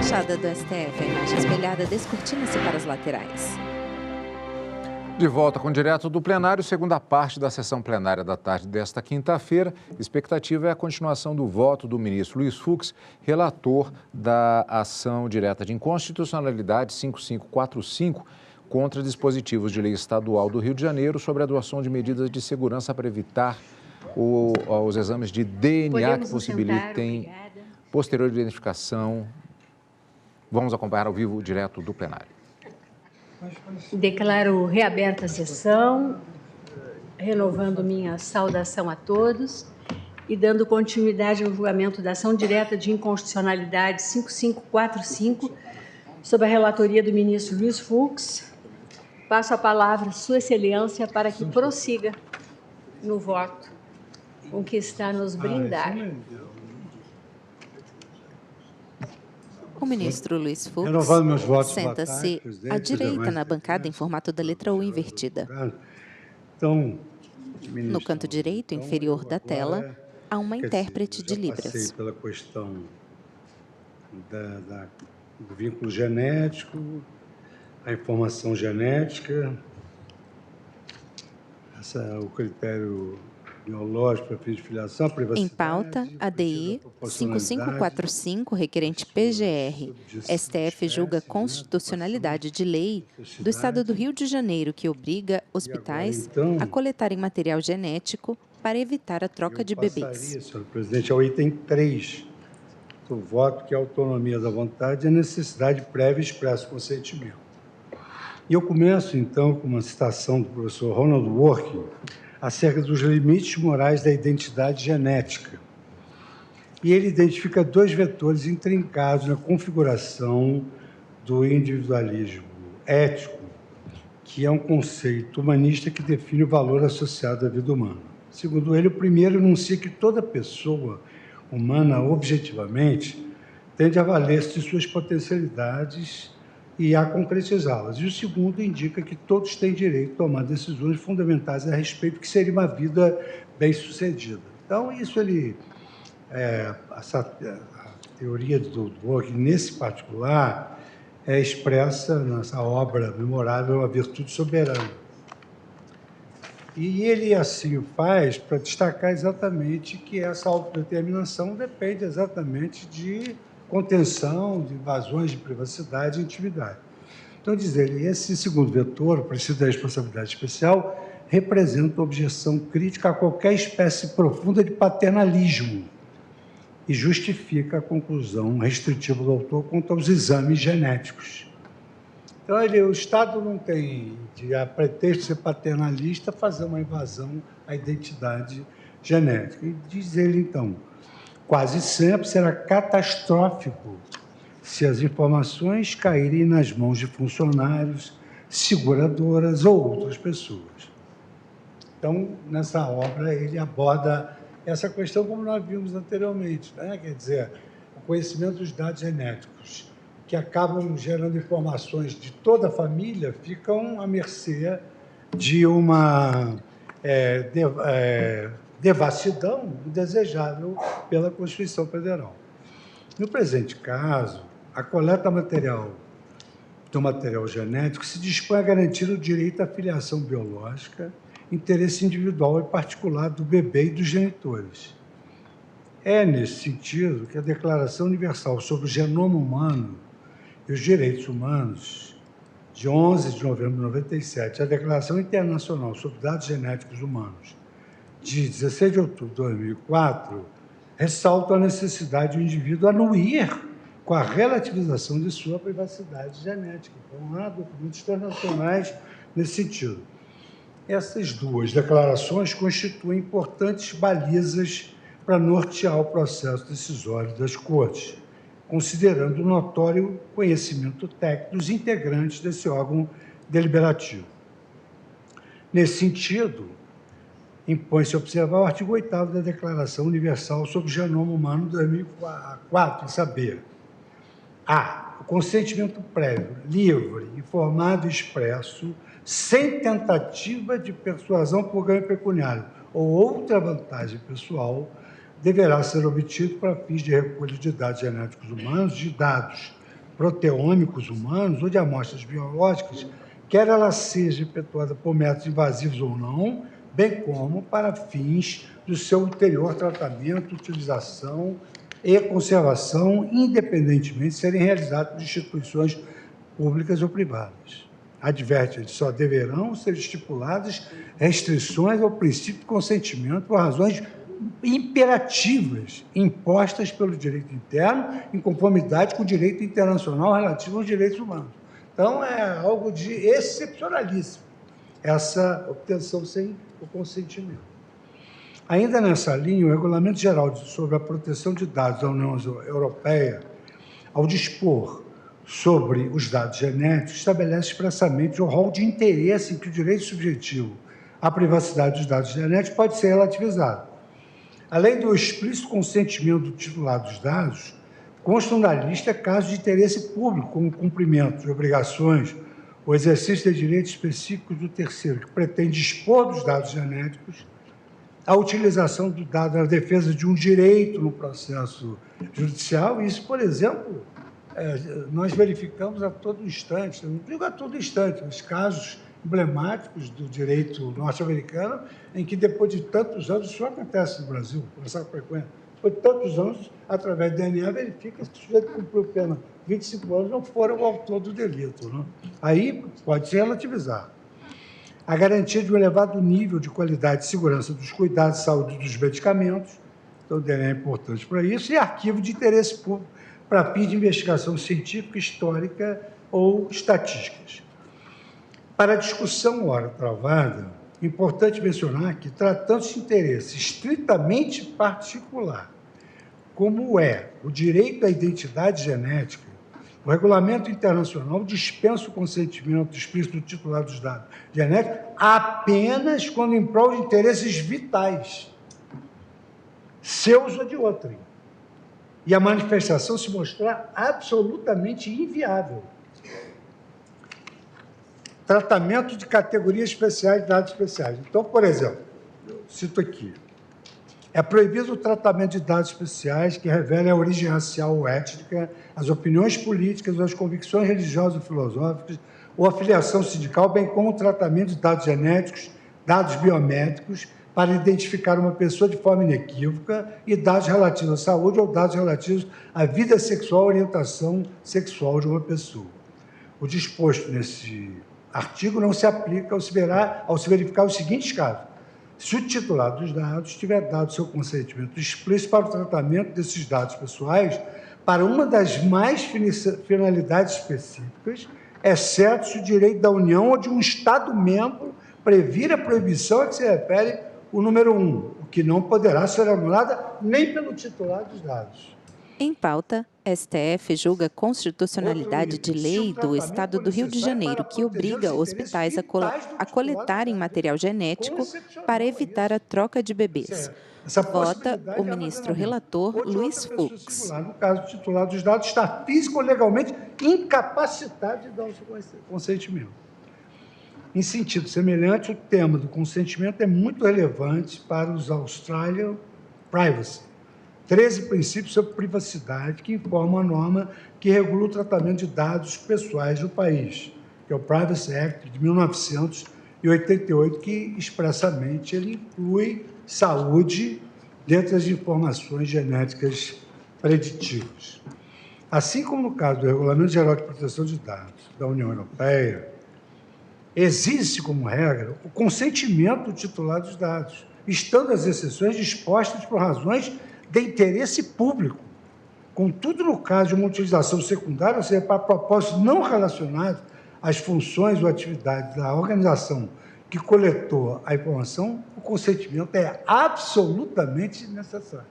fachada do STF, a imagem espelhada descortina-se para as laterais. De volta com direto do plenário, segunda parte da sessão plenária da tarde desta quinta-feira. Expectativa é a continuação do voto do ministro Luiz Fux, relator da ação direta de inconstitucionalidade 5545, contra dispositivos de lei estadual do Rio de Janeiro sobre a adoção de medidas de segurança para evitar os exames de DNA que possibilitem posterior identificação. Vamos acompanhar ao vivo direto do plenário. Declaro reaberta a sessão, renovando minha saudação a todos e dando continuidade ao julgamento da ação direta de inconstitucionalidade 5545, sob a relatoria do ministro Luiz Fux. Passo a palavra à Sua Excelência para que prossiga no voto com que está a nos brindar. O ministro Luiz Fux senta-se à direita na bancada em formato da letra U invertida. No canto direito inferior da tela, há uma intérprete de Libras. Passei pela questão do vínculo genético, a informação genética, o critério biológico para fins de filiação, privacidade. Em pauta, ADI 5545, requerente PGR. STF julga constitucionalidade de lei do Estado do Rio de Janeiro que obriga hospitais a coletarem material genético para evitar a troca de bebês. Senhor presidente, ao item 3 do voto, que é a autonomia da vontade e a necessidade prévia e expresso consentimento. E eu começo, então, com uma citação do professor Ronald Dworkin, acerca dos limites morais da identidade genética. E ele identifica dois vetores intrincados na configuração do individualismo ético, que é um conceito humanista que define o valor associado à vida humana. Segundo ele, o primeiro enuncia que toda pessoa humana, objetivamente, tende a valer-se de suas potencialidades e a concretizá-las. E o segundo indica que todos têm direito a tomar decisões fundamentais a respeito do que seria uma vida bem-sucedida. Então, isso essa teoria do Dworkin, nesse particular, é expressa nessa obra memorável, A Virtude Soberana. E ele assim o faz para destacar exatamente que essa autodeterminação depende exatamente de contenção, de invasões de privacidade e intimidade. Então, diz ele, esse segundo vetor, o princípio da responsabilidade especial, representa objeção crítica a qualquer espécie profunda de paternalismo e justifica a conclusão restritiva do autor quanto aos exames genéticos. Então, o Estado não tem, a pretexto de ser paternalista, fazer uma invasão à identidade genética. E diz ele, então, quase sempre será catastrófico se as informações caírem nas mãos de funcionários, seguradoras ou outras pessoas. Então, nessa obra, ele aborda essa questão como nós vimos anteriormente, né? Quer dizer, o conhecimento dos dados genéticos, que acabam gerando informações de toda a família, ficam à mercê de uma devassidão indesejável pela Constituição Federal. No presente caso, a coleta do material genético se dispõe a garantir o direito à filiação biológica, interesse individual e particular do bebê e dos genitores. É nesse sentido que a Declaração Universal sobre o Genoma Humano e os Direitos Humanos, de 11 de novembro de 97, a Declaração Internacional sobre Dados Genéticos Humanos, de 16 de outubro de 2004, ressaltam a necessidade do indivíduo anuir com a relativização de sua privacidade genética. Então, há documentos internacionais nesse sentido. Essas duas declarações constituem importantes balizas para nortear o processo decisório das Cortes, considerando o notório conhecimento técnico dos integrantes desse órgão deliberativo. Nesse sentido, impõe-se observar o artigo 8º da Declaração Universal sobre o Genoma Humano de 2004, saber: a. O consentimento prévio, livre, informado e expresso, sem tentativa de persuasão por ganho pecuniário ou outra vantagem pessoal, deverá ser obtido para fins de recolha de dados genéticos humanos, de dados proteômicos humanos ou de amostras biológicas, quer ela seja efetuada por métodos invasivos ou não, bem como para fins do seu ulterior tratamento, utilização e conservação, independentemente de serem realizados por instituições públicas ou privadas. Adverte, só deverão ser estipuladas restrições ao princípio de consentimento por razões imperativas impostas pelo direito interno em conformidade com o direito internacional relativo aos direitos humanos. Então, é algo de excepcionalíssimo, essa obtenção sem o consentimento. Ainda nessa linha, o Regulamento Geral sobre a Proteção de Dados da União Europeia, ao dispor sobre os dados genéticos, estabelece expressamente o rol de interesse em que o direito subjetivo à privacidade dos dados genéticos pode ser relativizado. Além do explícito consentimento do titular dos dados, constam na lista casos de interesse público, como cumprimento de obrigações ou exercício de direitos específicos do terceiro, que pretende dispor dos dados genéticos, a utilização do dado na defesa de um direito no processo judicial. Isso, por exemplo, nós verificamos a todo instante, não digo a todo instante, os casos emblemáticos do direito norte-americano, em que, depois de tantos anos, isso acontece no Brasil, com essa frequência. Depois de tantos anos, através do DNA, verifica que o sujeito cumpriu pena 25 anos, não foram o autor do delito. Não? Aí pode se relativizar. A garantia de um elevado nível de qualidade e segurança dos cuidados de saúde dos medicamentos, então o DNA é importante para isso, e arquivo de interesse público para fins de investigação científica, histórica ou estatísticas. Para a discussão ora travada, é importante mencionar que, tratando-se de interesse estritamente particular, como é o direito à identidade genética, o Regulamento Internacional dispensa o consentimento explícito do titular dos dados genéticos apenas quando em prol de interesses vitais, seus ou de outrem, e a manifestação se mostrar absolutamente inviável. Tratamento de categorias especiais de dados especiais. Então, por exemplo, eu cito aqui, é proibido o tratamento de dados especiais que revelem a origem racial ou étnica, as opiniões políticas, as convicções religiosas ou filosóficas, ou a filiação sindical, bem como o tratamento de dados genéticos, dados biométricos, para identificar uma pessoa de forma inequívoca, e dados relativos à saúde ou dados relativos à vida sexual ou orientação sexual de uma pessoa. O disposto nesse artigo não se aplica ao se verificar os seguintes casos: se o titular dos dados tiver dado seu consentimento explícito para o tratamento desses dados pessoais para uma das mais finalidades específicas, exceto se o direito da União ou de um Estado-membro previr a proibição a que se refere o número 1, o que não poderá ser anulada nem pelo titular dos dados. Em pauta, STF julga a constitucionalidade de lei do Estado do Rio de Janeiro que obriga hospitais a coletarem material genético para evitar a troca de bebês. Vota o ministro relator Luiz Fux. No caso, o titular dos dados está físico ou legalmente incapacitado de dar o seu consentimento. Em sentido semelhante, o tema do consentimento é muito relevante para os Australian Privacy, 13 princípios sobre privacidade que informam a norma que regula o tratamento de dados pessoais do país, que é o Privacy Act de 1988, que expressamente ele inclui saúde dentre as informações genéticas preditivas. Assim como no caso do Regulamento Geral de Proteção de Dados da União Europeia, exige-se como regra o consentimento do titular dos dados, estando as exceções dispostas por razões de interesse público. Contudo, no caso de uma utilização secundária, ou seja, para propósitos não relacionados às funções ou atividades da organização que coletou a informação, o consentimento é absolutamente necessário.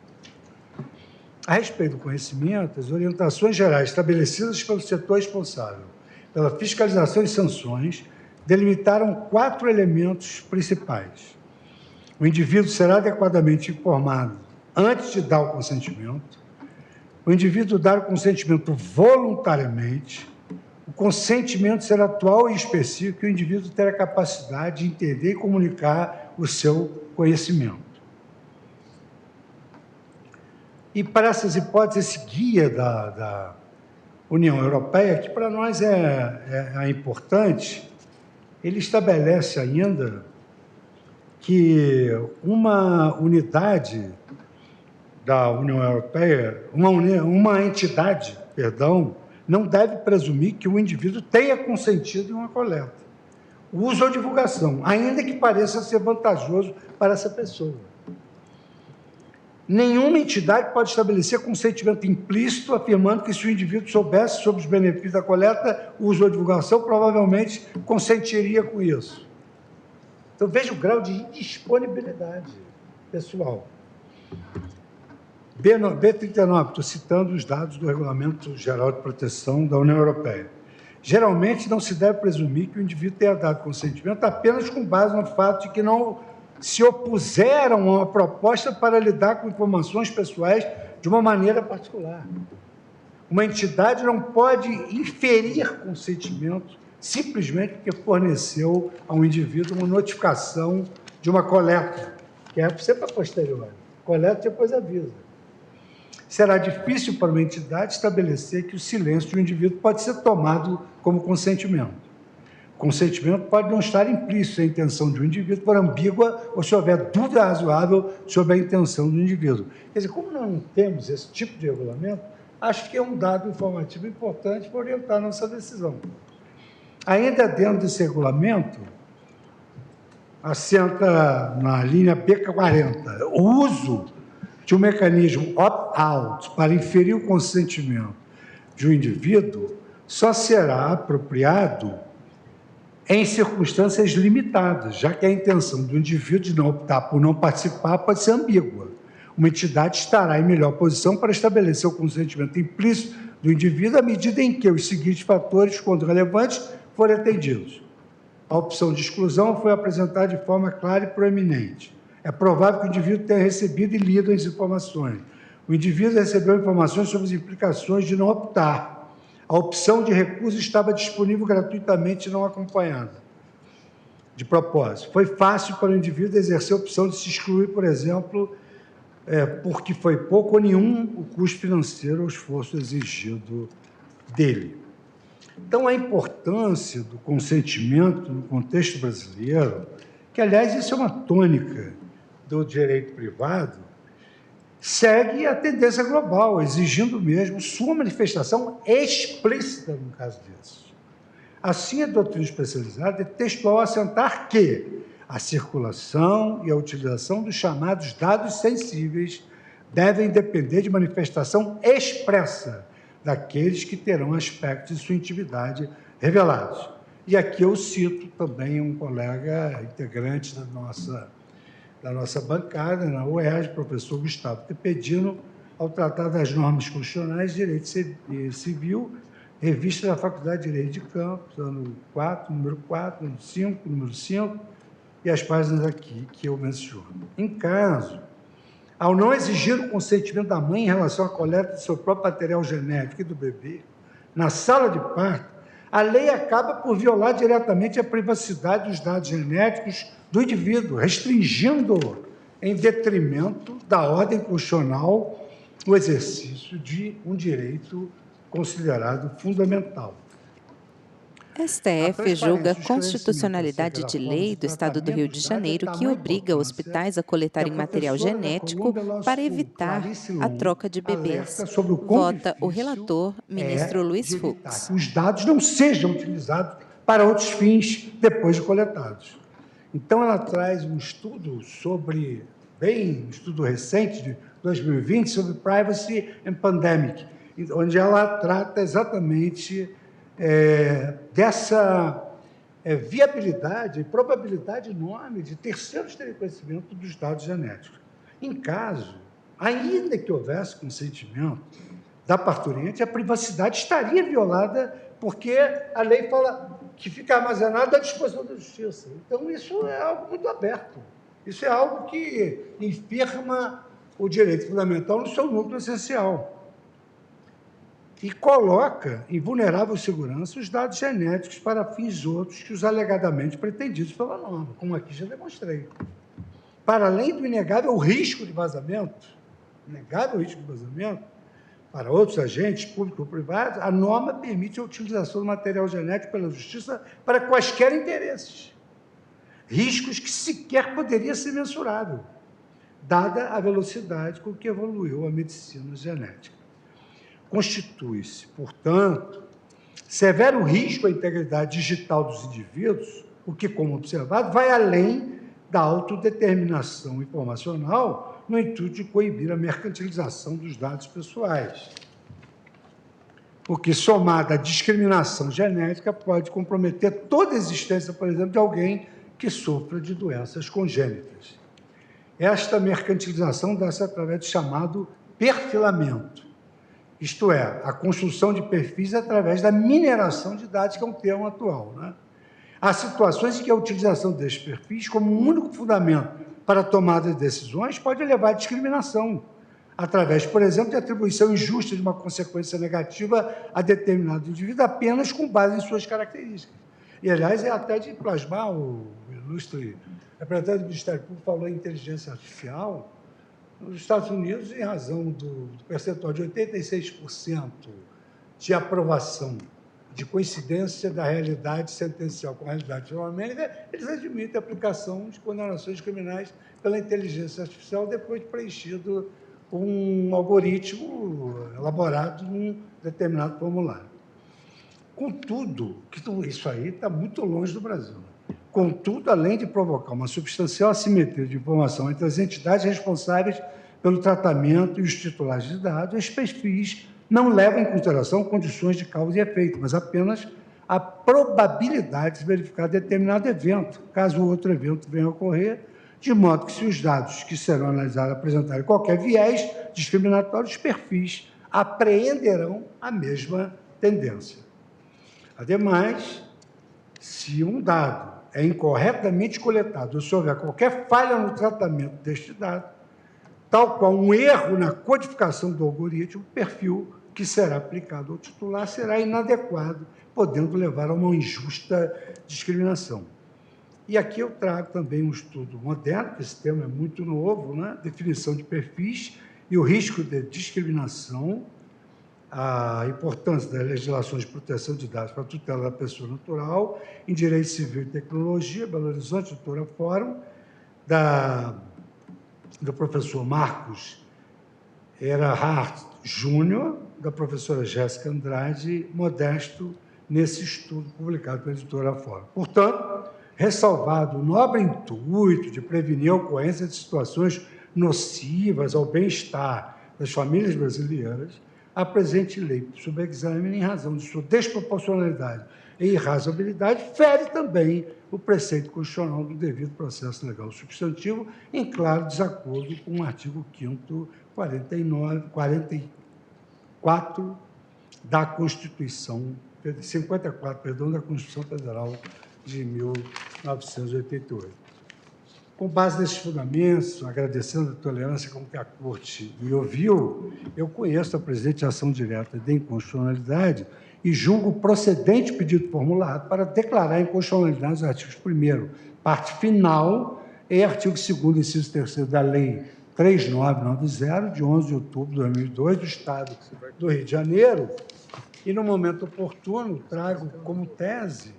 A respeito do conhecimento, as orientações gerais estabelecidas pelo setor responsável pela fiscalização e sanções delimitaram 4 elementos principais. O indivíduo será adequadamente informado antes de dar o consentimento, o indivíduo dar o consentimento voluntariamente, o consentimento será atual e específico e o indivíduo terá a capacidade de entender e comunicar o seu conhecimento. E para essas hipóteses, esse guia União Europeia, que para nós é importante, ele estabelece ainda que uma unidade da União Europeia, uma entidade, não deve presumir que o indivíduo tenha consentido em uma coleta, uso ou divulgação, ainda que pareça ser vantajoso para essa pessoa. Nenhuma entidade pode estabelecer consentimento implícito, afirmando que se o indivíduo soubesse sobre os benefícios da coleta, uso ou divulgação, provavelmente consentiria com isso. Então, veja o grau de indisponibilidade pessoal. B39, estou citando os dados do Regulamento Geral de Proteção da União Europeia. Geralmente, não se deve presumir que o indivíduo tenha dado consentimento apenas com base no fato de que não se opuseram a uma proposta para lidar com informações pessoais de uma maneira particular. Uma entidade não pode inferir consentimento simplesmente porque forneceu ao indivíduo uma notificação de uma coleta, que é sempre a posteriori. Coleta e depois avisa. Será difícil para uma entidade estabelecer que o silêncio de um indivíduo pode ser tomado como consentimento. Consentimento pode não estar implícito se a intenção de um indivíduo for ambígua ou se houver dúvida razoável sobre a intenção do indivíduo. Quer dizer, como nós não temos esse tipo de regulamento, acho que é um dado informativo importante para orientar a nossa decisão. Ainda dentro desse regulamento, assenta na linha B40, o uso de um mecanismo opt-out para inferir o consentimento de um indivíduo só será apropriado em circunstâncias limitadas, já que a intenção do indivíduo de não optar por não participar pode ser ambígua. Uma entidade estará em melhor posição para estabelecer o consentimento implícito do indivíduo à medida em que os seguintes fatores, quando relevantes, forem atendidos. A opção de exclusão foi apresentada de forma clara e proeminente. É provável que o indivíduo tenha recebido e lido as informações. O indivíduo recebeu informações sobre as implicações de não optar. A opção de recusa estava disponível gratuitamente e não acompanhada. De propósito, foi fácil para o indivíduo exercer a opção de se excluir, por exemplo, porque foi pouco ou nenhum o custo financeiro ou esforço exigido dele. Então, a importância do consentimento no contexto brasileiro, que, aliás, isso é uma tônica do direito privado, segue a tendência global, exigindo mesmo sua manifestação explícita no caso disso. Assim, a doutrina especializada é textual assentar que a circulação e a utilização dos chamados dados sensíveis devem depender de manifestação expressa daqueles que terão aspectos de sua intimidade revelados. E aqui eu cito também um colega integrante da nossa bancada, na UERJ, professor Gustavo Tepedino, ao tratar das normas constitucionais de direito civil, revista da Faculdade de Direito de Campos, ano 4, número 4, número 5, e as páginas aqui que eu menciono. Em caso, ao não exigir o consentimento da mãe em relação à coleta do seu próprio material genético e do bebê, na sala de parto, a lei acaba por violar diretamente a privacidade dos dados genéticos do indivíduo, restringindo em detrimento da ordem constitucional o exercício de um direito considerado fundamental. STF julga a constitucionalidade de lei do Estado do Rio de Janeiro que obriga hospitais a coletarem material genético para evitar a troca de bebês. Vota o relator, ministro Luiz Fux. Os dados não sejam utilizados para outros fins depois de coletados. Então, ela traz um estudo um estudo recente de 2020 sobre Privacy and Pandemic, onde ela trata exatamente dessa viabilidade e probabilidade enorme de terceiros terem conhecimento dos dados genéticos. Em caso, ainda que houvesse consentimento da parturiente, a privacidade estaria violada porque a lei fala que fica armazenado à disposição da justiça. Então, isso é algo muito aberto. Isso é algo que infirma o direito fundamental no seu núcleo essencial e coloca em vulnerável segurança os dados genéticos para fins outros que os alegadamente pretendidos pela norma, como aqui já demonstrei. Para além do inegável risco de vazamento, para outros agentes, públicos ou privados, a norma permite a utilização do material genético pela Justiça para quaisquer interesses, riscos que sequer poderia ser mensurável, dada a velocidade com que evoluiu a medicina genética. Constitui-se, portanto, severo risco à integridade digital dos indivíduos, o que, como observado, vai além da autodeterminação informacional no intuito de coibir a mercantilização dos dados pessoais. Porque, somada à discriminação genética, pode comprometer toda a existência, por exemplo, de alguém que sofra de doenças congênitas. Esta mercantilização dá-se através do chamado perfilamento, isto é, a construção de perfis através da mineração de dados, que é um termo atual, né? Há situações em que a utilização desses perfis como um único fundamento para a tomada de decisões pode levar à discriminação, através, por exemplo, de atribuição injusta de uma consequência negativa a determinado indivíduo apenas com base em suas características. E, aliás, é até de plasmar, o ilustre representante do Ministério Público falou em inteligência artificial. Nos Estados Unidos, em razão do percentual de 86% de aprovação de coincidência da realidade sentencial com a realidade fenomênica, eles admitem a aplicação de condenações criminais pela inteligência artificial depois de preenchido um algoritmo elaborado num determinado formulário. Contudo, isso aí está muito longe do Brasil. Contudo, além de provocar uma substancial assimetria de informação entre as entidades responsáveis pelo tratamento e os titulares de dados, esses perfis não levam em consideração condições de causa e efeito, mas apenas a probabilidade de se verificar determinado evento, caso o outro evento venha a ocorrer, de modo que, se os dados que serão analisados apresentarem qualquer viés discriminatório, os perfis apreenderão a mesma tendência. Ademais, se um dado é incorretamente coletado ou se houver qualquer falha no tratamento deste dado, tal qual um erro na codificação do algoritmo, o perfil que será aplicado ao titular será inadequado, podendo levar a uma injusta discriminação. E aqui eu trago também um estudo moderno, porque esse tema é muito novo, né? Definição de perfis e o risco de discriminação, a importância das legislações de proteção de dados para a tutela da pessoa natural, em Direito Civil e Tecnologia, Belo Horizonte, editora Fórum, do professor Marcos Erhard Júnior, da professora Jéssica Andrade Modesto, nesse estudo publicado pela editora Fórum. Portanto, ressalvado o nobre intuito de prevenir a ocorrência de situações nocivas ao bem-estar das famílias brasileiras, a presente lei, sob exame, em razão de sua desproporcionalidade e irrazonabilidade, fere também o preceito constitucional do devido processo legal substantivo, em claro desacordo com o artigo 5º, 44 da Constituição, 54, perdão, da Constituição Federal de 1988. Com base nesses fundamentos, agradecendo a tolerância com que a Corte me ouviu, eu conheço a presente ação direta de inconstitucionalidade e julgo procedente o pedido formulado para declarar inconstitucionalidade os artigos 1º, parte final, e artigo 2º, inciso 3º da Lei 3990, de 11 de outubro de 2002, do Estado do Rio de Janeiro, e, no momento oportuno, trago como tese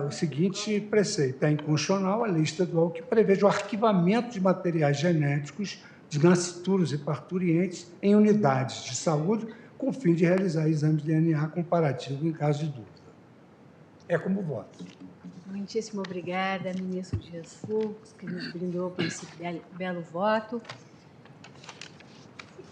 o seguinte preceito: é inconstitucional a lei estadual que prevê o arquivamento de materiais genéticos de nascituros e parturientes em unidades de saúde com o fim de realizar exames de DNA comparativo em caso de dúvida. É como voto. Muitíssimo obrigada, ministro Dias Fux, que nos brindou por esse belo voto.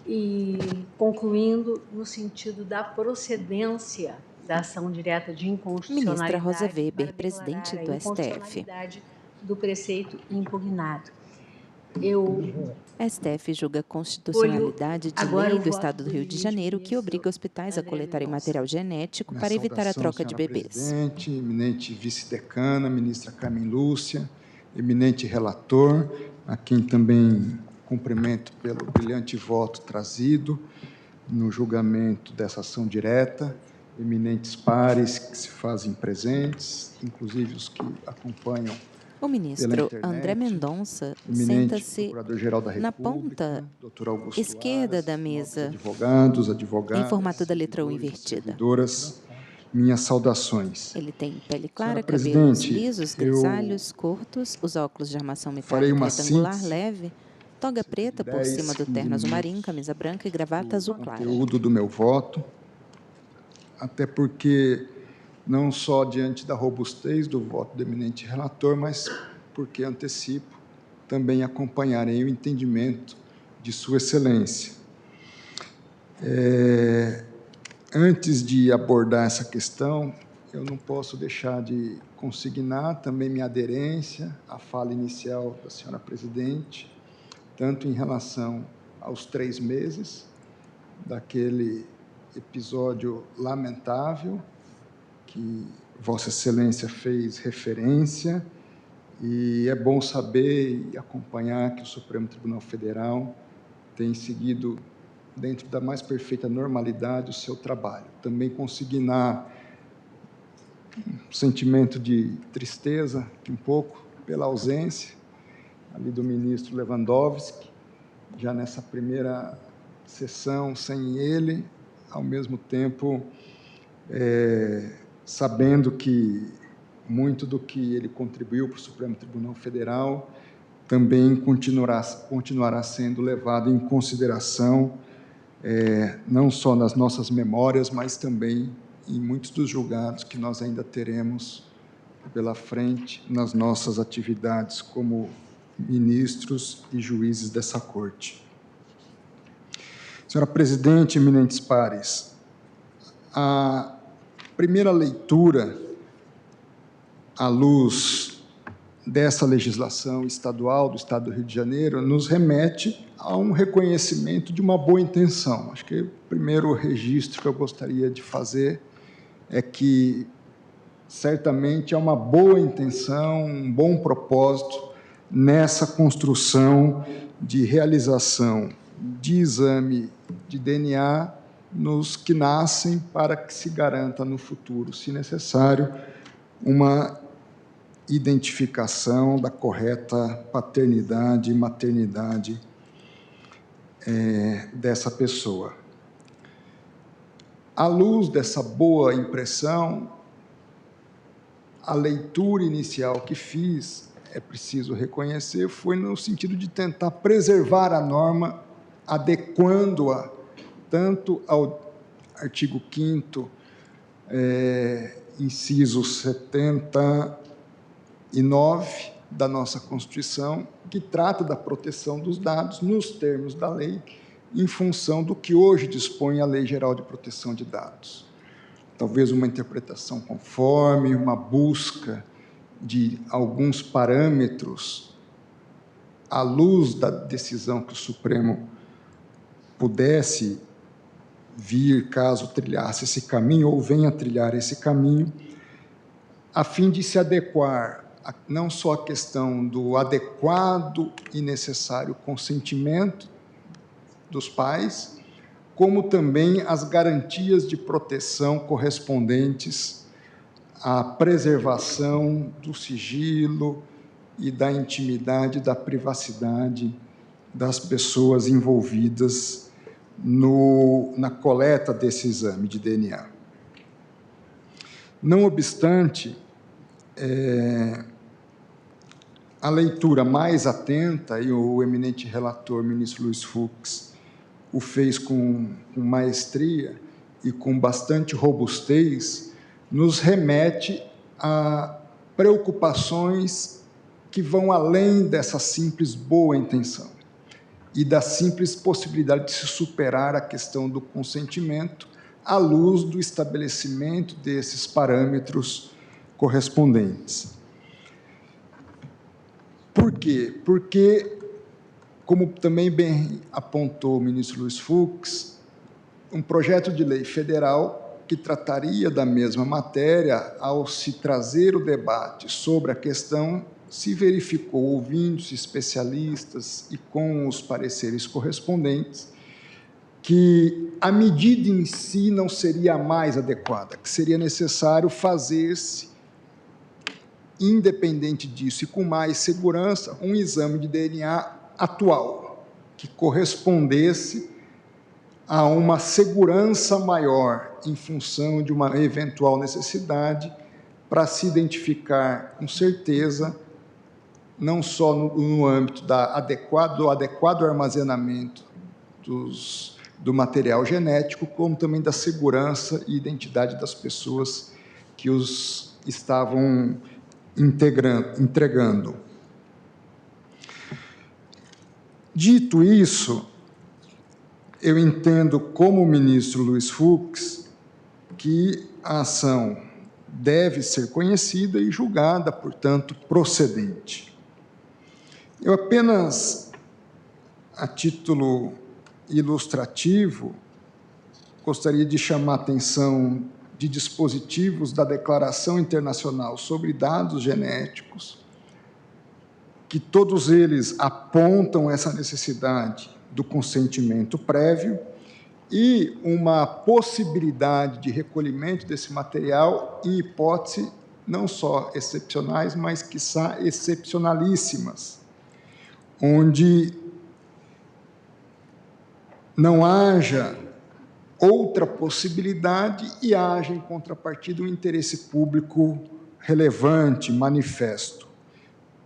E concluindo no sentido da procedência da ação direta de inconstitucionalidade. Ministra Rosa Weber, presidente do STF. Do preceito impugnado. STF julga a constitucionalidade de lei do Estado do Rio de Janeiro que obriga hospitais a coletarem material genético para evitar a troca de bebês. Presidente, eminente vice-decana, ministra Carmen Lúcia, eminente relator, a quem também cumprimento pelo brilhante voto trazido no julgamento dessa ação direta, eminentes pares que se fazem presentes, inclusive os que acompanham O ministro André Mendonça senta-se na ponta esquerda da mesa, em formato da letra U invertida. Minhas saudações. Ele tem pele clara, cabelos lisos, grisalhos, curtos, os óculos de armação metálica retangular leve, toga preta por cima do terno azul marinho, camisa branca e gravata azul clara. Conteúdo do meu voto, até porque não só diante da robustez do voto do eminente relator, mas porque antecipo, também acompanharei o entendimento de Sua Excelência. Antes de abordar essa questão, eu não posso deixar de consignar também minha aderência à fala inicial da senhora presidente, tanto em relação aos 3 meses daquele episódio lamentável que Vossa Excelência fez referência, e é bom saber e acompanhar que o Supremo Tribunal Federal tem seguido, dentro da mais perfeita normalidade, o seu trabalho. Também consignar um sentimento de tristeza, um pouco, pela ausência ali do ministro Lewandowski, já nessa primeira sessão sem ele, ao mesmo tempo sabendo que muito do que ele contribuiu para o Supremo Tribunal Federal também continuará sendo levado em consideração, não só nas nossas memórias, mas também em muitos dos julgados que nós ainda teremos pela frente nas nossas atividades como ministros e juízes dessa Corte. Senhora Presidente, eminentes pares, a primeira leitura, à luz dessa legislação estadual do Estado do Rio de Janeiro, nos remete a um reconhecimento de uma boa intenção. Acho que o primeiro registro que eu gostaria de fazer é que, certamente, há uma boa intenção, um bom propósito nessa construção de realização de exame de DNA nos que nascem, para que se garanta no futuro, se necessário, uma identificação da correta paternidade e maternidade dessa pessoa. À luz dessa boa impressão, a leitura inicial que fiz, é preciso reconhecer, foi no sentido de tentar preservar a norma, adequando-a tanto ao artigo 5º, inciso 79 da nossa Constituição, que trata da proteção dos dados nos termos da lei, em função do que hoje dispõe a Lei Geral de Proteção de Dados. Talvez uma interpretação conforme, uma busca de alguns parâmetros à luz da decisão que o Supremo pudesse vir, caso trilhasse esse caminho, ou venha a trilhar esse caminho, a fim de se adequar não só à questão do adequado e necessário consentimento dos pais, como também as garantias de proteção correspondentes à preservação do sigilo e da intimidade, da privacidade das pessoas envolvidas na coleta desse exame de DNA. Não obstante, a leitura mais atenta, e o eminente relator, ministro Luiz Fux, o fez com maestria e com bastante robustez, nos remete a preocupações que vão além dessa simples boa intenção e da simples possibilidade de se superar a questão do consentimento à luz do estabelecimento desses parâmetros correspondentes. Por quê? Porque, como também bem apontou o ministro Luiz Fux, um projeto de lei federal que trataria da mesma matéria, ao se trazer o debate sobre a questão, se verificou, ouvindo-se especialistas e com os pareceres correspondentes, que a medida em si não seria a mais adequada, que seria necessário fazer-se independente disso e com mais segurança, um exame de DNA atual, que correspondesse a uma segurança maior em função de uma eventual necessidade para se identificar com certeza, não só no âmbito do adequado armazenamento do material genético, como também da segurança e identidade das pessoas que os estavam entregando. Dito isso, eu entendo, como o ministro Luiz Fux, que a ação deve ser conhecida e julgada, portanto, procedente. Eu apenas, a título ilustrativo, gostaria de chamar a atenção de dispositivos da Declaração Internacional sobre Dados Genéticos, que todos eles apontam essa necessidade do consentimento prévio e uma possibilidade de recolhimento desse material em hipóteses não só excepcionais, mas, quiçá, excepcionalíssimas, onde não haja outra possibilidade e haja, em contrapartida, um interesse público relevante, manifesto,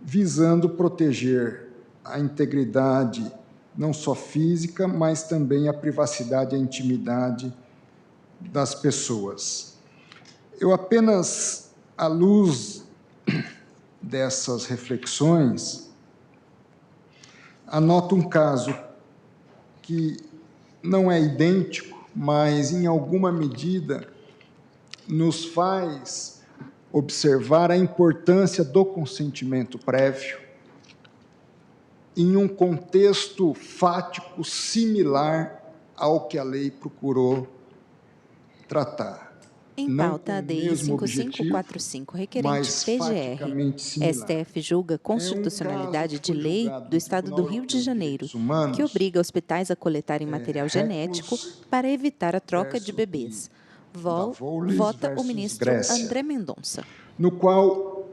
visando proteger a integridade não só física, mas também a privacidade e a intimidade das pessoas. Eu apenas, à luz dessas reflexões, anoto um caso que não é idêntico, mas, em alguma medida, nos faz observar a importância do consentimento prévio em um contexto fático similar ao que a lei procurou tratar. Em pauta, ADI 5545, requerente PGR, STF julga a constitucionalidade de lei do Estado do Rio de Janeiro, que obriga hospitais a coletarem material genético para evitar a troca de bebês. Vota o ministro Grécia, André Mendonça. No qual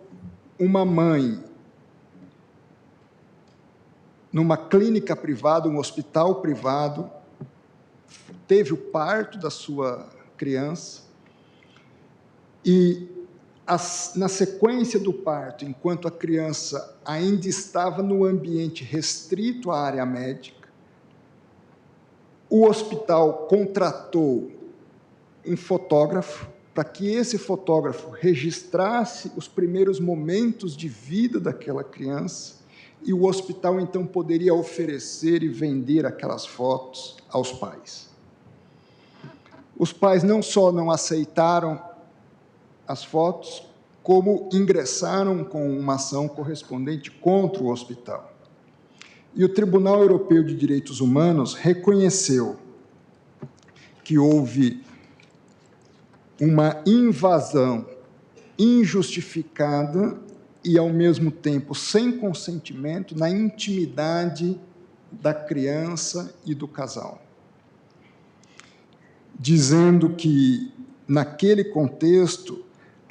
uma mãe, numa clínica privada, um hospital privado, teve o parto da sua criança e, na sequência do parto, enquanto a criança ainda estava no ambiente restrito à área médica, o hospital contratou um fotógrafo para que esse fotógrafo registrasse os primeiros momentos de vida daquela criança e o hospital, então, poderia oferecer e vender aquelas fotos aos pais. Os pais não só não aceitaram as fotos, como ingressaram com uma ação correspondente contra o hospital. E o Tribunal Europeu de Direitos Humanos reconheceu que houve uma invasão injustificada e, ao mesmo tempo, sem consentimento, na intimidade da criança e do casal, dizendo que, naquele contexto,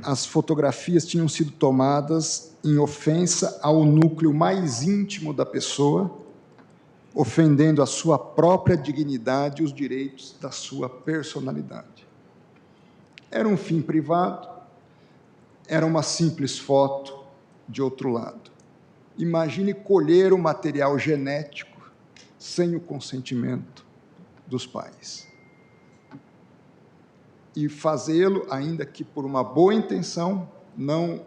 as fotografias tinham sido tomadas em ofensa ao núcleo mais íntimo da pessoa, ofendendo a sua própria dignidade e os direitos da sua personalidade. Era um fim privado, era uma simples foto de outro lado. Imagine colher o material genético sem o consentimento dos pais. E fazê-lo, ainda que por uma boa intenção, não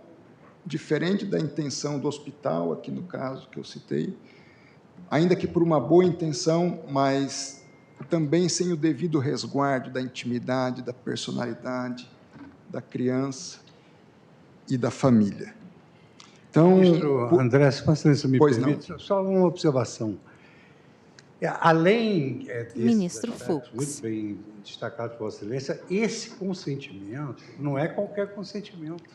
diferente da intenção do hospital, aqui no caso que eu citei, ainda que por uma boa intenção, mas também sem o devido resguardo da intimidade, da personalidade da criança e da família. Então, Ministro André, se Vossa Excelência me permite, não. só uma observação. Além Ministro desse Fux. muito bem destacado por Vossa Excelência, esse consentimento não é qualquer consentimento.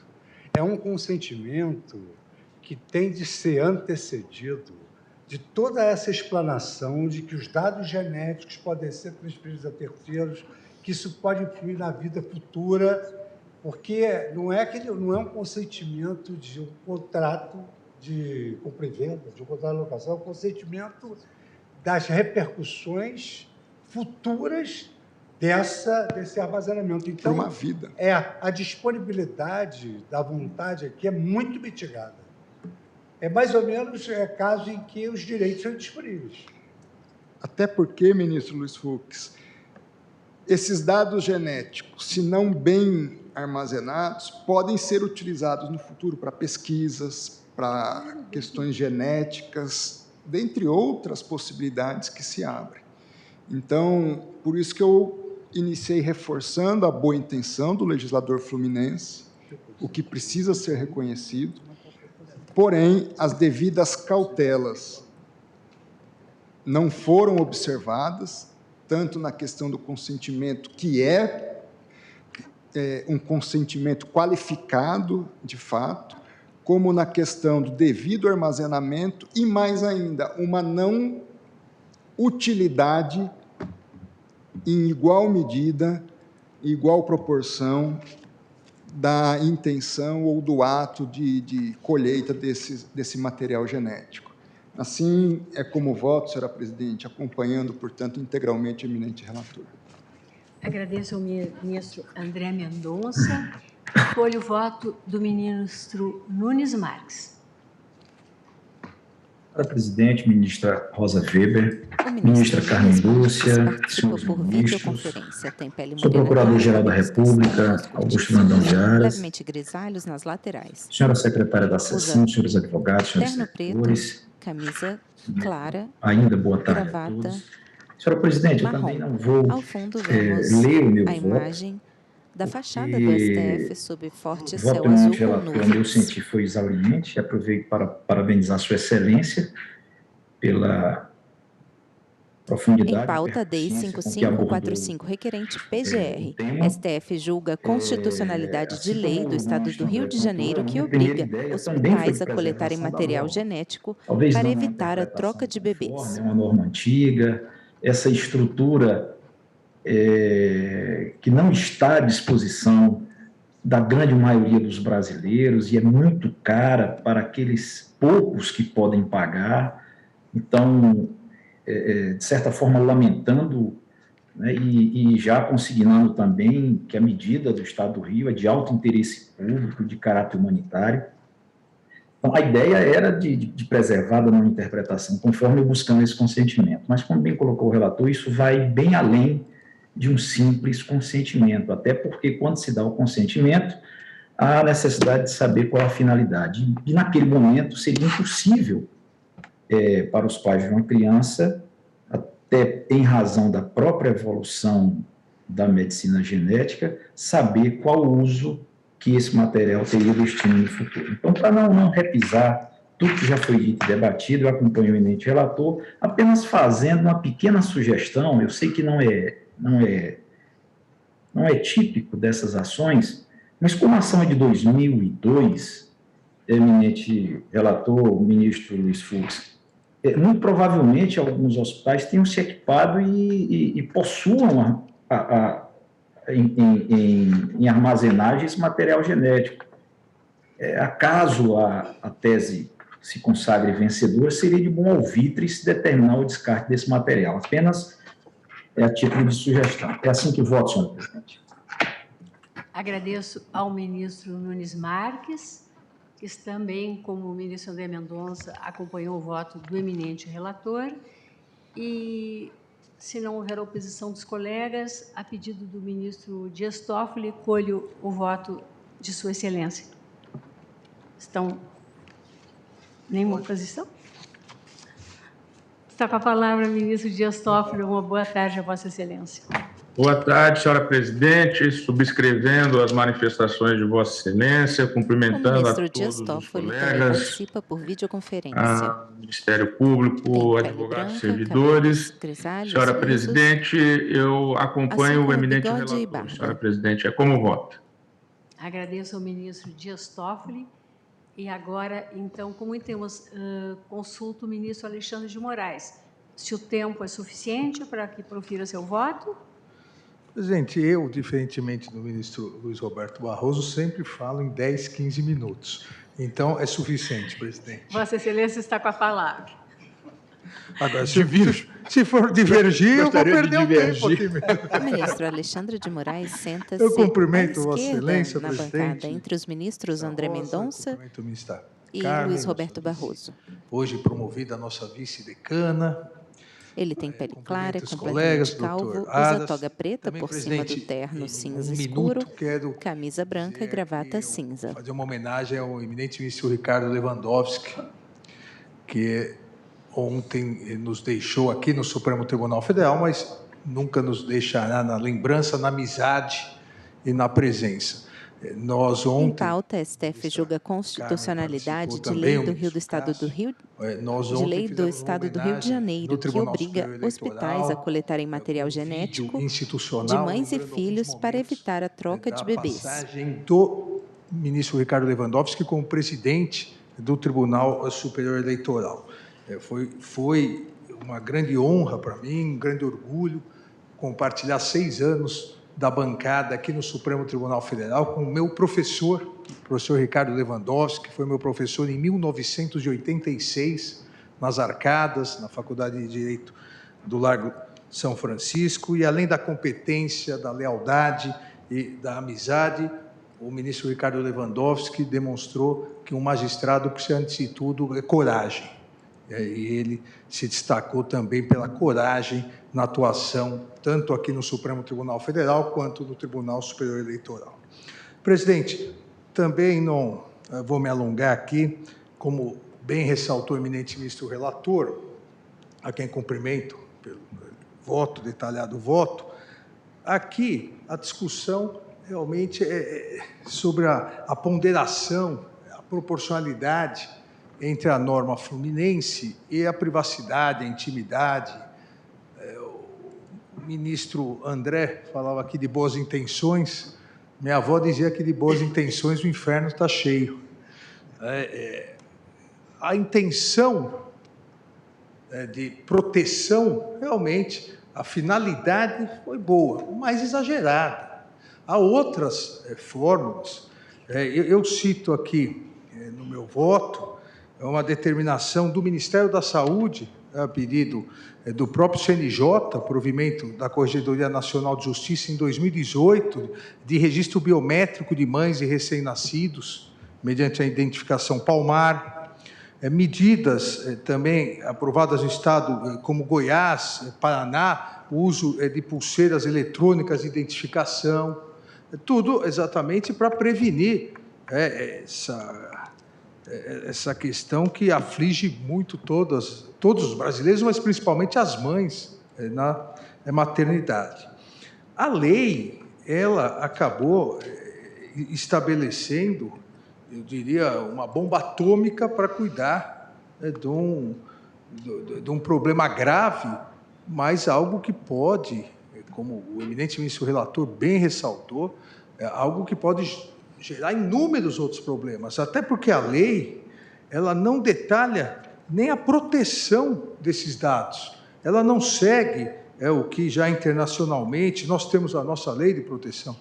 É um consentimento que tem de ser antecedido de toda essa explanação de que os dados genéticos podem ser transferidos a terceiros, que isso pode influir na vida futura Porque não é um consentimento de um contrato de compra e venda, de um contrato de locação, é um consentimento das repercussões futuras desse armazenamento. Então, Por uma vida. A disponibilidade da vontade aqui é muito mitigada. É mais ou menos caso em que os direitos são disponíveis. Até porque, ministro Luiz Fux, esses dados genéticos, se não bem armazenados, podem ser utilizados no futuro para pesquisas, para questões genéticas, dentre outras possibilidades que se abrem. Então, por isso que eu iniciei reforçando a boa intenção do legislador fluminense, o que precisa ser reconhecido, porém, as devidas cautelas não foram observadas, tanto na questão do consentimento, que é um consentimento qualificado, de fato, como na questão do devido armazenamento e, mais ainda, uma não utilidade em igual medida, igual proporção da intenção ou do ato de colheita desse material genético. Assim é como voto, senhora presidente, acompanhando, portanto, integralmente o eminente relator. Agradeço ao ministro André Mendonça. Acolho o voto do ministro Nunes Marques. Senhora presidente, ministra Rosa Weber, O ministra Carmen Lúcia, participa senhores por ministros, videoconferência. Tem pele senhor morena Procurador-Geral da clara, República, Augusto Landão de Aras, levemente grisalhos nas laterais. senhora secretária da Sessão, senhores advogados, senhores Terno preto, senadores, camisa clara, ainda boa tarde a gravata todos. Senhora presidente, eu marrom. também não vou Ao fundo vemos ler o meu a voto, imagem da fachada do porque STF sob forte o céu voto do azul eminente com relator, meu nuvens. sentir foi exauriente, aproveito para parabenizar Sua Excelência pela profundidade Em pauta, e DEI pertinência com que abordou 5545, requerente PGR. o tema. STF julga a constitucionalidade de Assim lei como do Estado nós do estamos Rio aí de com Janeiro, a que minha primeira obriga ideia também foi hospitais de a coletarem preservação da material norma. genético Talvez para não uma evitar a interpretação troca de conforme, bebês. é uma norma antiga, essa estrutura que não está à disposição da grande maioria dos brasileiros e é muito cara para aqueles poucos que podem pagar. Então, de certa forma, lamentando, né, e já consignando também que a medida do Estado do Rio é de alto interesse público, de caráter humanitário. Então, a ideia era de preservar da não interpretação, conforme buscando esse consentimento. Mas, como bem colocou o relator, isso vai bem além de um simples consentimento, até porque, quando se dá o consentimento, há a necessidade de saber qual a finalidade. E, naquele momento, seria impossível para os pais de uma criança, até em razão da própria evolução da medicina genética, saber qual o uso que esse material teria destino no futuro. Então, para não repisar tudo que já foi dito e debatido, eu acompanho o eminente relator, apenas fazendo uma pequena sugestão. Eu sei que não é típico dessas ações, mas como a ação é de 2002, eminente relator, o ministro Luiz Fux, muito provavelmente alguns hospitais tenham se equipado e possuam em armazenagem esse material genético. Acaso a tese se consagre vencedora, seria de bom alvitre se determinar o descarte desse material. Apenas a título de sugestão. É assim que voto, senhor presidente. Agradeço ao ministro Nunes Marques, que também, como o ministro André Mendonça, acompanhou o voto do eminente relator. E, se não houver oposição dos colegas, a pedido do ministro Dias Toffoli, colho o voto de Sua Excelência. Estão nenhuma oposição? Está com a palavra o ministro Dias Toffoli. Uma boa tarde a Vossa Excelência. Boa tarde, senhora presidente, subscrevendo as manifestações de Vossa Excelência, cumprimentando a todos os colegas, participa por videoconferência. ao Ministério Público, advogados, servidores. Senhora presidente, eu acompanho o eminente relator. Senhora presidente, é como voto. Agradeço ao ministro Dias Toffoli. E agora, então, como temos, consulto o ministro Alexandre de Moraes. Se o tempo é suficiente para que profira seu voto? Presidente, eu, diferentemente do ministro Luiz Roberto Barroso, sempre falo em 10, 15 minutos. Então, é suficiente, presidente. Vossa Excelência está com a palavra. Agora, se for divergir, eu vou perder um tempo aqui mesmo. O ministro Alexandre de Moraes senta-se Eu cumprimento à Vossa esquerda Excelência, na presidente, bancada entre os ministros André Mendonça Cumprimento o ministro e Carmen, Luiz Roberto Barroso. Hoje promovida a nossa vice-decana. Ele tem pele clara, Cumprimento os completamente colegas, calvo, doutor usa Adas. toga preta Também, por cima do presidente, terno em cinza um escuro, minuto, quero camisa branca e dizer gravata que cinza. fazer uma homenagem ao eminente ministro Ricardo Lewandowski, que ontem nos deixou aqui no Supremo Tribunal Federal, mas nunca nos deixará na lembrança, na amizade e na presença. Nós Em ontem... pauta, STF julga a constitucionalidade de também, lei o do Rio ministro do Estado do Rio, Nós de ontem lei do fizemos uma Estado do Rio de homenagem Janeiro, no que Tribunal obriga Superior hospitais a Eleitoral, coletarem material vídeo genético institucional, de mães e lembrando alguns filhos para momentos evitar a troca da de bebês. passagem do ministro Ricardo Lewandowski como presidente do Tribunal Superior Eleitoral. Foi uma grande honra para mim, um grande orgulho compartilhar 6 anos da bancada aqui no Supremo Tribunal Federal com o meu professor, o professor Ricardo Lewandowski, que foi meu professor em 1986, nas Arcadas, na Faculdade de Direito do Largo São Francisco, e além da competência, da lealdade e da amizade, o ministro Ricardo Lewandowski demonstrou que um magistrado precisa, antes de tudo, coragem. E ele se destacou também pela coragem na atuação, tanto aqui no Supremo Tribunal Federal, quanto no Tribunal Superior Eleitoral. Presidente, também não vou me alongar aqui, como bem ressaltou o eminente ministro relator, a quem cumprimento pelo voto, detalhado voto, aqui a discussão realmente é sobre a ponderação, a proporcionalidade entre a norma fluminense e a privacidade, a intimidade. O ministro André falava aqui de boas intenções. Minha avó dizia que de boas intenções o inferno está cheio. A intenção de proteção, realmente, a finalidade foi boa, mas exagerada. Há outras fórmulas. Eu cito aqui, no meu voto, uma determinação do Ministério da Saúde, a pedido do próprio CNJ, provimento da Corregedoria Nacional de Justiça em 2018, de registro biométrico de mães e recém-nascidos, mediante a identificação palmar, medidas também aprovadas no Estado, como Goiás, Paraná, o uso de pulseiras eletrônicas de identificação, tudo exatamente para prevenir essa questão que aflige muito todos os brasileiros, mas principalmente as mães na maternidade. A lei, ela acabou estabelecendo, eu diria, uma bomba atômica para cuidar de um problema grave, mas algo que pode, como o eminente ministro relator bem ressaltou, algo que pode gerar inúmeros outros problemas, até porque a lei, ela não detalha nem a proteção desses dados. Ela não segue o que já internacionalmente, nós temos a nossa lei de proteção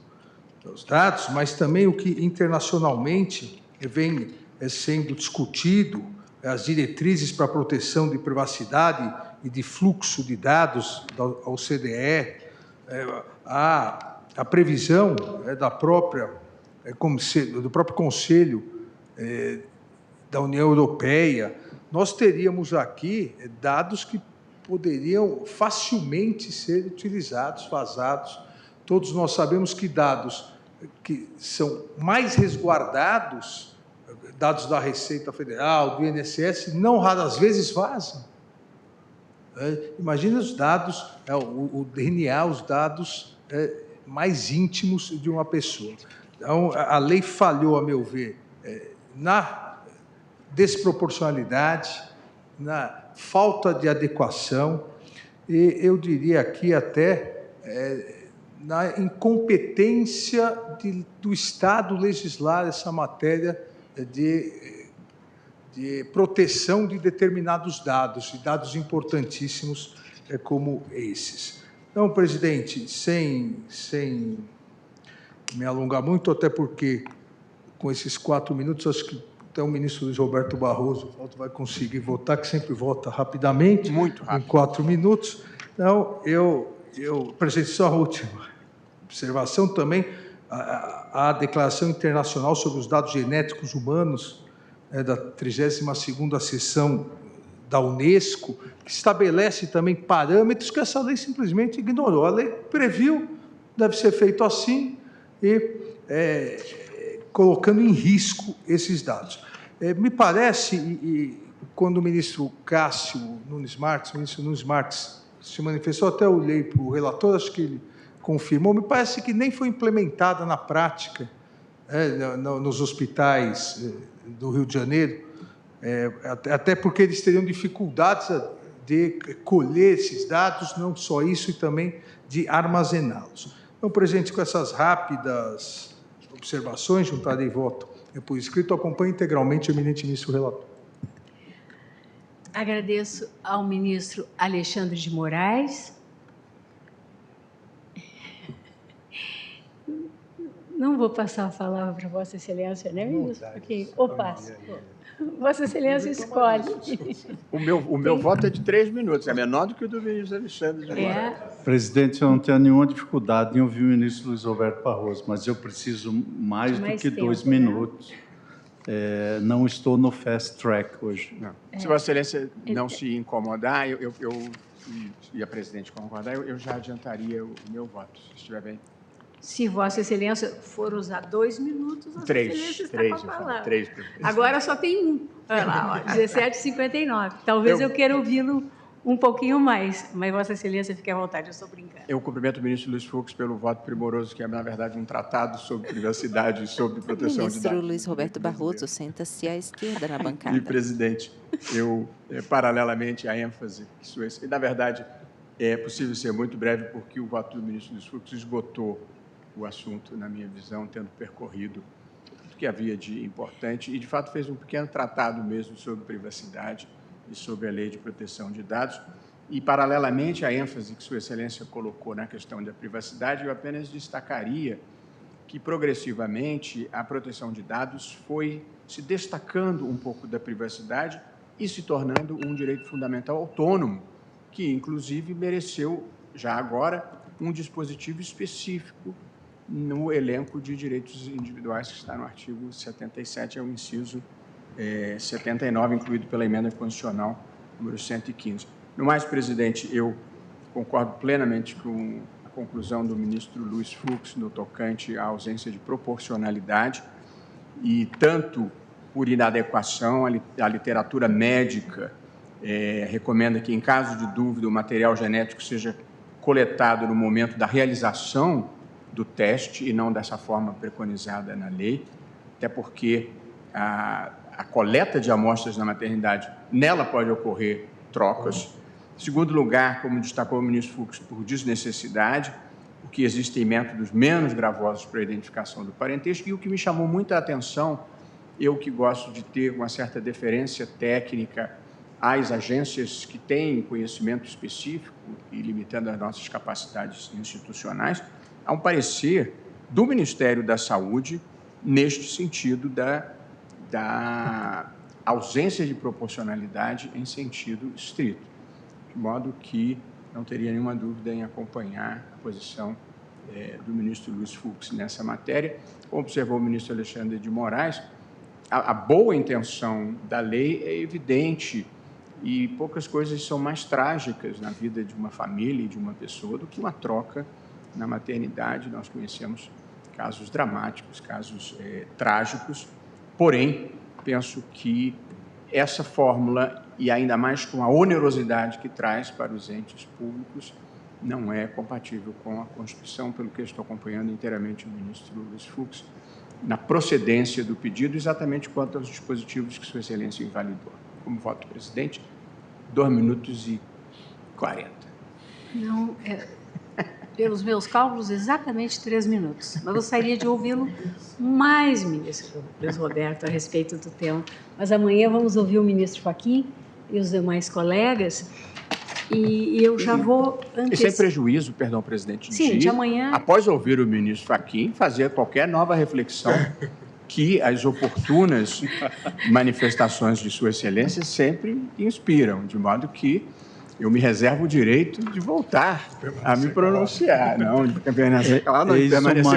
dos dados, mas também o que internacionalmente vem sendo discutido, as diretrizes para a proteção de privacidade e de fluxo de dados ao OCDE, a previsão do próprio Conselho da União Europeia. Nós teríamos aqui dados que poderiam facilmente ser utilizados, vazados. Todos nós sabemos que dados que são mais resguardados, dados da Receita Federal, do INSS, não raras vezes vazam. Imagina os dados, o DNA, os dados mais íntimos de uma pessoa. Então, a lei falhou, a meu ver, na desproporcionalidade, na falta de adequação, e eu diria aqui até na incompetência do Estado legislar essa matéria de proteção de determinados dados, e dados importantíssimos como esses. Então, presidente, sem me alongar muito, até porque com esses 4 minutos, acho que até o ministro Luiz Roberto Barroso vai conseguir votar, que sempre vota rapidamente. Muito rápido. Em 4 minutos. Então, presidente, só a última observação também, a Declaração Internacional sobre os Dados Genéticos Humanos, da 32ª sessão da Unesco, que estabelece também parâmetros que essa lei simplesmente ignorou. A lei previu, deve ser feito assim, e colocando em risco esses dados. Me parece, e quando o ministro Nunes Marques se manifestou, até olhei para o relator, acho que ele confirmou, me parece que nem foi implementada na prática nos hospitais do Rio de Janeiro, até porque eles teriam dificuldades de colher esses dados, não só isso, e também de armazená-los. Então, presidente, com essas rápidas observações, juntarei voto por escrito, acompanho integralmente o eminente ministro relator. Agradeço ao ministro Alexandre de Moraes. Não vou passar a palavra para Vossa Excelência, né, ministro? Okay. Ou passo. Vossa Excelência escolhe. O meu voto é de 3 minutos, é menor do que o do ministro Alexandre de Moraes. Presidente, eu não tenho nenhuma dificuldade em ouvir o ministro Luiz Roberto Barroso, mas eu preciso mais do que tempo, 2 minutos. Não estou no fast track hoje. Não. Se Vossa Excelência não se incomodar, e a presidente concordar, eu já adiantaria o meu voto, se estiver bem. Se Vossa Excelência for usar 2 minutos, Vossa Excelência está com a palavra. 3. Agora só tem um. Olha lá, 17h59. Talvez eu queira ouvi-lo um pouquinho mais, mas Vossa Excelência fique à vontade, eu estou brincando. Eu cumprimento o ministro Luiz Fux pelo voto primoroso, que é, na verdade, um tratado sobre privacidade e sobre proteção de dados. Ministro Luiz Roberto Barroso, senta-se à esquerda na bancada. E, presidente, paralelamente à ênfase que sua... E, na verdade, é possível ser muito breve, porque o voto do ministro Luiz Fux esgotou o assunto, na minha visão, tendo percorrido tudo que havia de importante e, de fato, fez um pequeno tratado mesmo sobre privacidade e sobre a Lei de Proteção de Dados. E, paralelamente à ênfase que Sua Excelência colocou na questão da privacidade, eu apenas destacaria que, progressivamente, a proteção de dados foi se destacando um pouco da privacidade e se tornando um direito fundamental autônomo, que, inclusive, mereceu, já agora, um dispositivo específico no elenco de direitos individuais que está no artigo 77, é o inciso 79, incluído pela emenda constitucional número 115. No mais, presidente, eu concordo plenamente com a conclusão do ministro Luiz Fux no tocante à ausência de proporcionalidade e, tanto por inadequação, a literatura médica recomenda que, em caso de dúvida, o material genético seja coletado no momento da realização do teste e não dessa forma preconizada na lei, até porque a coleta de amostras na maternidade, nela pode ocorrer trocas. Em segundo lugar, como destacou o ministro Fux, por desnecessidade, porque existem métodos menos gravosos para a identificação do parentesco, e o que me chamou muita atenção, eu que gosto de ter uma certa deferência técnica às agências que têm conhecimento específico e limitando as nossas capacidades institucionais, há um parecer do Ministério da Saúde neste sentido da ausência de proporcionalidade em sentido estrito, de modo que não teria nenhuma dúvida em acompanhar a posição do ministro Luiz Fux nessa matéria. Como observou o ministro Alexandre de Moraes, a boa intenção da lei é evidente e poucas coisas são mais trágicas na vida de uma família e de uma pessoa do que uma troca na maternidade. Nós conhecemos casos dramáticos, casos trágicos, porém, penso que essa fórmula, e ainda mais com a onerosidade que traz para os entes públicos, não é compatível com a Constituição, pelo que eu estou acompanhando inteiramente o ministro Luiz Fux, na procedência do pedido, exatamente quanto aos dispositivos que Sua Excelência invalidou. Como voto do presidente, 2 minutos e 40. Não, pelos meus cálculos, exatamente 3 minutos. Mas gostaria de ouvi-lo mais, ministro Luiz Roberto, a respeito do tema. Mas amanhã vamos ouvir o ministro Fachin e os demais colegas. E eu já vou E sem prejuízo, perdão, presidente, sim, de amanhã... após ouvir o ministro Fachin, fazer qualquer nova reflexão que as oportunas manifestações de Sua Excelência sempre inspiram, de modo que eu me reservo o direito de voltar a me pronunciar, não, de permanecer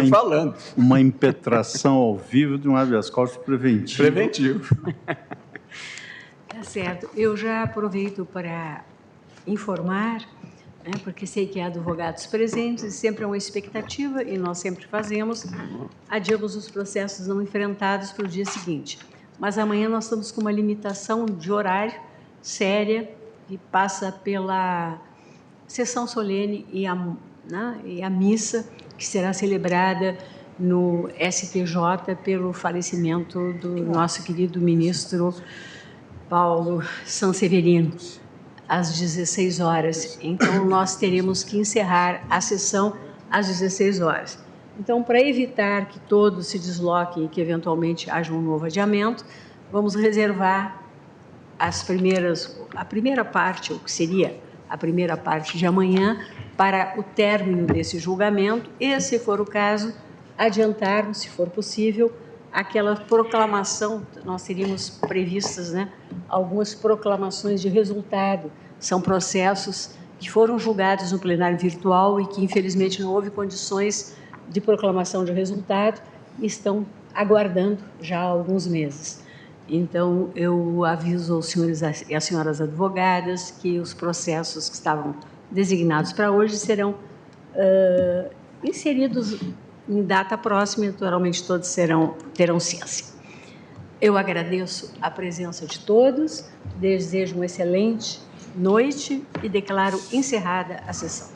falando. Uma impetração ao vivo de um habeas corpus preventivo. Preventivo. Tá certo. Eu já aproveito para informar, né, porque sei que há advogados presentes, e sempre é uma expectativa, e nós sempre fazemos, adiamos os processos não enfrentados para o dia seguinte. Mas amanhã nós estamos com uma limitação de horário séria, que passa pela sessão solene e a missa, que será celebrada no STJ pelo falecimento do nosso querido ministro Paulo Sanseverino, às 16 horas. Então, nós teremos que encerrar a sessão às 16 horas. Então, para evitar que todos se desloquem e que, eventualmente, haja um novo adiamento, vamos reservar a primeira parte, o que seria a primeira parte de amanhã, para o término desse julgamento e, se for o caso, adiantarmos, se for possível, aquela proclamação. Nós teríamos previstas, né, algumas proclamações de resultado. São processos que foram julgados no plenário virtual e que, infelizmente, não houve condições de proclamação de resultado e estão aguardando já há alguns meses. Então, eu aviso aos senhores e às senhoras advogadas que os processos que estavam designados para hoje serão inseridos em data próxima, naturalmente todos terão ciência. Eu agradeço a presença de todos, desejo uma excelente noite e declaro encerrada a sessão.